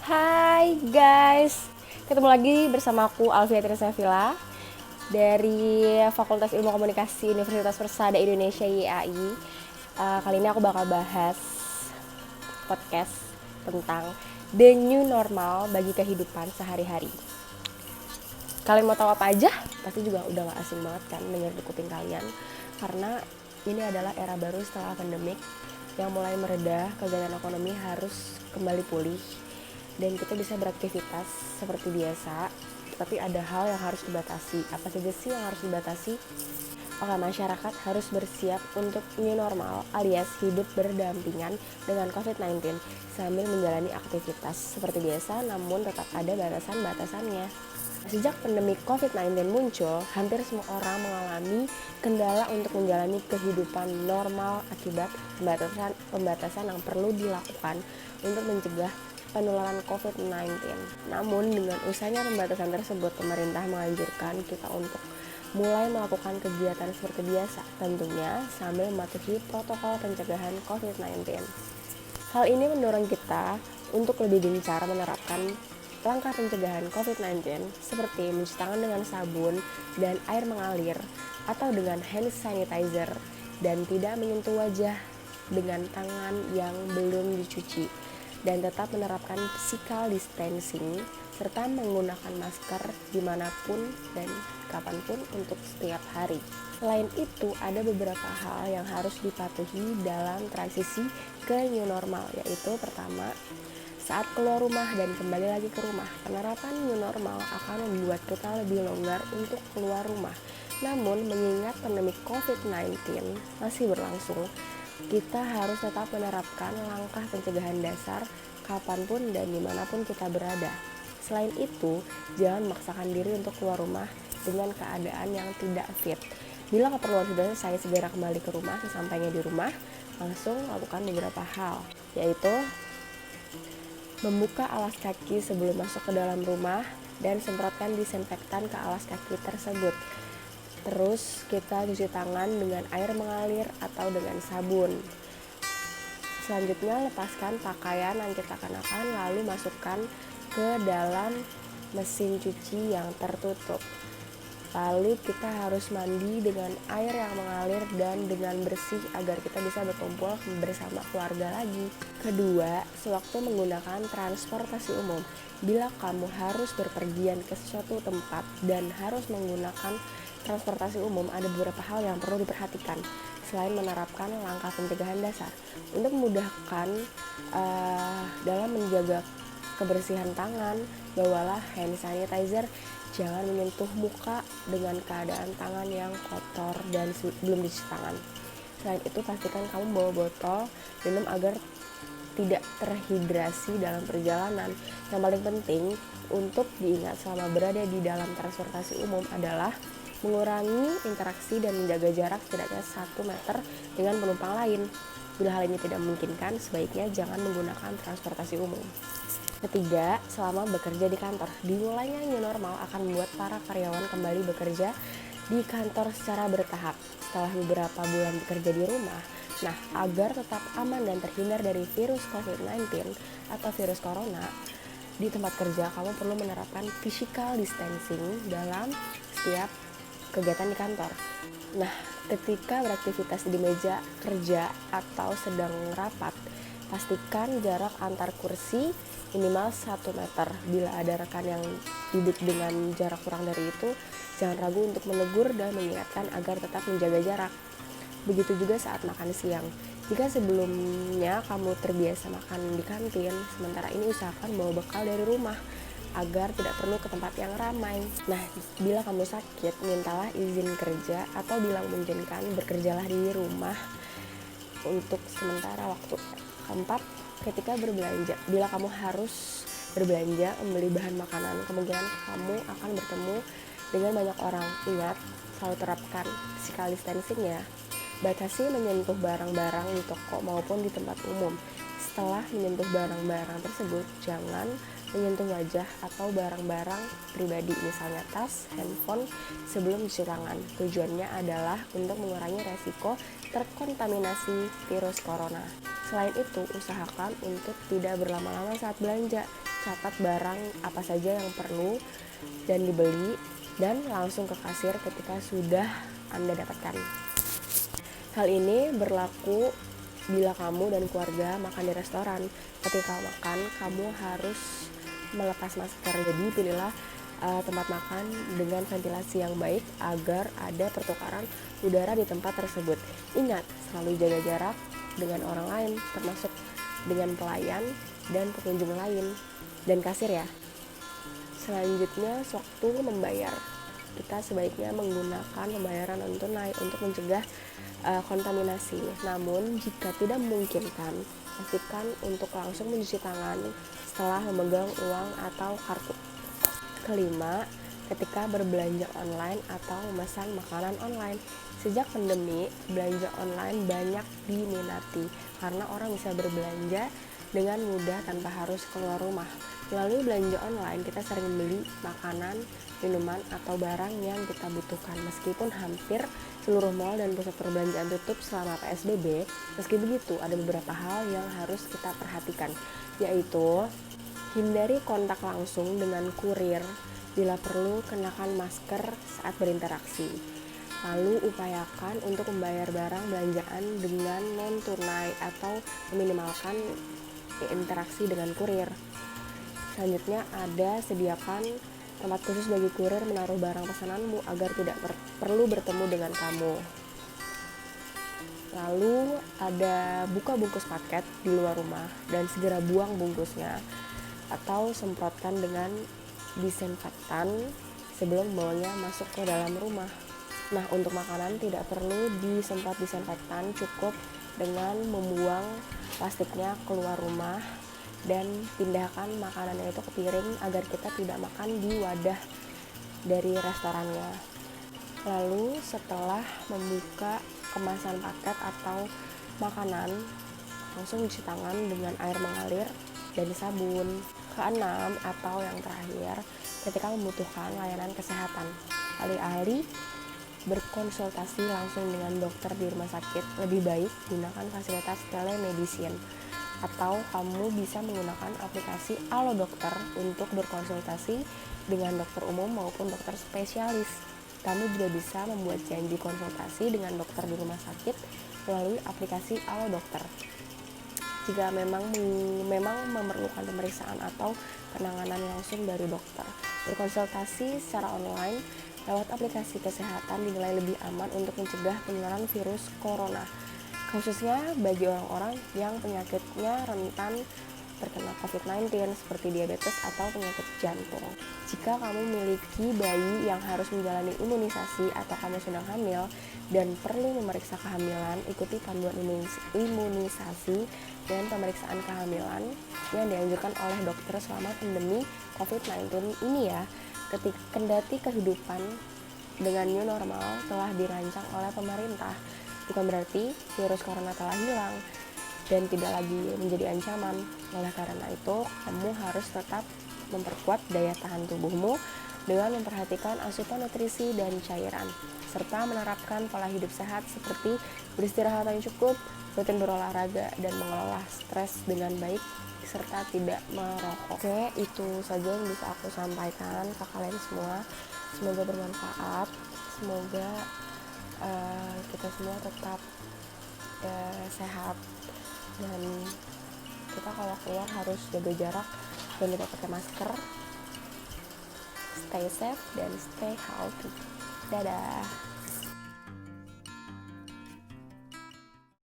Hai guys, ketemu lagi bersama aku Alfia Trisavilla dari Fakultas Ilmu Komunikasi Universitas Persada Indonesia YAI. Kali ini aku bakal bahas podcast tentang the new normal bagi kehidupan sehari-hari. Kalian mau tahu apa aja? Pasti juga udah gak asing banget kan denger di kuping kalian, karena ini adalah era baru setelah pandemik yang mulai mereda, kegiatan ekonomi harus kembali pulih dan kita bisa beraktivitas seperti biasa, tapi ada hal yang harus dibatasi. Apa saja sih yang harus dibatasi? Oke, masyarakat harus bersiap untuk new normal alias hidup berdampingan dengan COVID-19 sambil menjalani aktivitas seperti biasa, namun tetap ada batasan-batasannya. Sejak pandemi COVID-19 muncul, hampir semua orang mengalami kendala untuk menjalani kehidupan normal akibat pembatasan yang perlu dilakukan untuk mencegah penularan COVID-19. Namun dengan usahanya pembatasan tersebut, pemerintah menganjurkan kita untuk mulai melakukan kegiatan seperti biasa, tentunya sambil mematuhi protokol pencegahan COVID-19. Hal ini mendorong kita untuk lebih gencar menerapkan langkah pencegahan COVID-19 seperti mencuci tangan dengan sabun dan air mengalir atau dengan hand sanitizer dan tidak menyentuh wajah dengan tangan yang belum dicuci, dan tetap menerapkan physical distancing serta menggunakan masker dimanapun dan kapanpun untuk setiap hari. Selain itu, ada beberapa hal yang harus dipatuhi dalam transisi ke new normal, yaitu pertama, saat keluar rumah dan kembali lagi ke rumah, penerapan new normal akan membuat kita lebih longgar untuk keluar rumah. Namun, mengingat pandemi COVID-19 masih berlangsung, kita harus tetap menerapkan langkah pencegahan dasar kapanpun dan dimanapun kita berada. Selain itu, jangan memaksakan diri untuk keluar rumah dengan keadaan yang tidak fit. Bila keperluan sudah selesai, segera kembali ke rumah. Sesampainya di rumah, langsung lakukan beberapa hal, yaitu membuka alas kaki sebelum masuk ke dalam rumah dan semprotkan disinfektan ke alas kaki tersebut. Terus kita cuci tangan dengan air mengalir atau dengan sabun. Selanjutnya, lepaskan pakaian yang kita kenakan lalu masukkan ke dalam mesin cuci yang tertutup. Lalu kita harus mandi dengan air yang mengalir dan dengan bersih agar kita bisa berkumpul bersama keluarga lagi. Kedua, sewaktu menggunakan transportasi umum, bila kamu harus berpergian ke suatu tempat dan harus menggunakan transportasi umum, ada beberapa hal yang perlu diperhatikan selain menerapkan langkah pencegahan dasar. Untuk memudahkan dalam menjaga kebersihan tangan, bawalah hand sanitizer. Jangan menyentuh muka dengan keadaan tangan yang kotor dan belum dicuci tangan. Selain itu, pastikan kamu bawa botol minum agar tidak terhidrasi dalam perjalanan. Yang paling penting untuk diingat selama berada di dalam transportasi umum adalah mengurangi interaksi dan menjaga jarak setidaknya 1 meter dengan penumpang lain. Bila hal ini tidak memungkinkan, sebaiknya jangan menggunakan transportasi umum. Ketiga, selama bekerja di kantor, dimulainya new normal akan membuat para karyawan kembali bekerja di kantor secara bertahap setelah beberapa bulan bekerja di rumah. Nah, agar tetap aman dan terhindar dari virus COVID-19 atau virus corona, di tempat kerja kamu perlu menerapkan physical distancing dalam setiap kegiatan di kantor. Nah, ketika beraktivitas di meja kerja atau sedang rapat, pastikan jarak antar kursi minimal 1 meter. Bila ada rekan yang duduk dengan jarak kurang dari itu, jangan ragu untuk menegur dan mengingatkan agar tetap menjaga jarak. Begitu juga saat makan siang. Jika sebelumnya kamu terbiasa makan di kantin, sementara ini usahakan bawa bekal dari rumah agar tidak perlu ke tempat yang ramai. Nah, bila kamu sakit, mintalah izin kerja atau bila memungkinkan bekerjalah di rumah untuk sementara waktu. Keempat, ketika berbelanja, bila kamu harus berbelanja membeli bahan makanan, kemungkinan kamu akan bertemu dengan banyak orang. Ingat, selalu terapkan physical distancing ya. Batasi menyentuh barang-barang di toko maupun di tempat umum. Setelah menyentuh barang-barang tersebut, jangan menyentuh wajah atau barang-barang pribadi, misalnya tas, handphone, sebelum cuci tangan. Tujuannya adalah untuk mengurangi resiko terkontaminasi virus corona. Selain itu, usahakan untuk tidak berlama-lama saat belanja. catat barang apa saja yang perlu dan dibeli, dan langsung ke kasir ketika sudah Anda dapatkan. Hal ini berlaku bila kamu dan keluarga makan di restoran. Ketika makan, kamu harus melepas masker. Jadi pilihlah tempat makan dengan ventilasi yang baik agar ada pertukaran udara di tempat tersebut. Ingat, selalu jaga jarak dengan orang lain, termasuk dengan pelayan dan pengunjung lain dan kasir ya. Selanjutnya, sewaktu membayar, kita sebaiknya menggunakan pembayaran non tunai untuk mencegah kontaminasi. Namun jika tidak memungkinkan, pastikan untuk langsung mencuci tangan setelah memegang uang atau kartu. Kelima, ketika berbelanja online atau memesan makanan online. Sejak pandemi, belanja online banyak diminati karena orang bisa berbelanja dengan mudah tanpa harus keluar rumah. Melalui belanja online, kita sering membeli makanan, minuman, atau barang yang kita butuhkan. Meskipun hampir seluruh mal dan pusat perbelanjaan tutup selama PSBB, meski begitu ada beberapa hal yang harus kita perhatikan, yaitu hindari kontak langsung dengan kurir. Bila perlu, kenakan masker saat berinteraksi. Lalu upayakan untuk membayar barang belanjaan dengan non-tunai atau meminimalkan interaksi dengan kurir. Selanjutnya sediakan tempat khusus bagi kurir menaruh barang pesananmu agar tidak perlu bertemu dengan kamu. Lalu buka bungkus paket di luar rumah dan segera buang bungkusnya atau semprotkan dengan disinfektan sebelum membawanya masuk ke dalam rumah. Nah, untuk makanan tidak perlu disemprot disinfektan, cukup dengan membuang plastiknya keluar rumah dan pindahkan makanannya itu ke piring agar kita tidak makan di wadah dari restorannya. Lalu setelah membuka kemasan paket atau makanan, langsung cuci tangan dengan air mengalir dan sabun. Keenam atau yang terakhir, ketika membutuhkan layanan kesehatan, alih-alih berkonsultasi langsung dengan dokter di rumah sakit, lebih baik gunakan fasilitas telemedicine. Atau kamu bisa menggunakan aplikasi Alo Dokter untuk berkonsultasi dengan dokter umum maupun dokter spesialis. Kamu juga bisa membuat janji konsultasi dengan dokter di rumah sakit melalui aplikasi Alo Dokter. Jika memang memerlukan pemeriksaan atau penanganan langsung dari dokter, berkonsultasi secara online lewat aplikasi kesehatan dinilai lebih aman untuk mencegah penularan virus corona, khususnya bagi orang-orang yang penyakitnya rentan terkena COVID-19 seperti diabetes atau penyakit jantung. Jika kamu memiliki bayi yang harus menjalani imunisasi atau kamu sedang hamil dan perlu memeriksa kehamilan, ikuti panduan imunisasi dan pemeriksaan kehamilan yang dianjurkan oleh dokter selama pandemi COVID-19 ini ya. Kendati kehidupan dengan new normal telah dirancang oleh pemerintah, bukan berarti virus corona telah hilang dan tidak lagi menjadi ancaman. Oleh karena itu, kamu harus tetap memperkuat daya tahan tubuhmu dengan memperhatikan asupan nutrisi dan cairan, serta menerapkan pola hidup sehat seperti beristirahat yang cukup, rutin berolahraga, dan mengelola stres dengan baik, serta tidak merokok. Oke, itu saja yang bisa aku sampaikan ke kalian semua. Semoga bermanfaat, semoga kita semua tetap sehat, dan kita kalau keluar harus jaga jarak dan lupa pakai masker. Stay safe dan stay healthy. Dadah.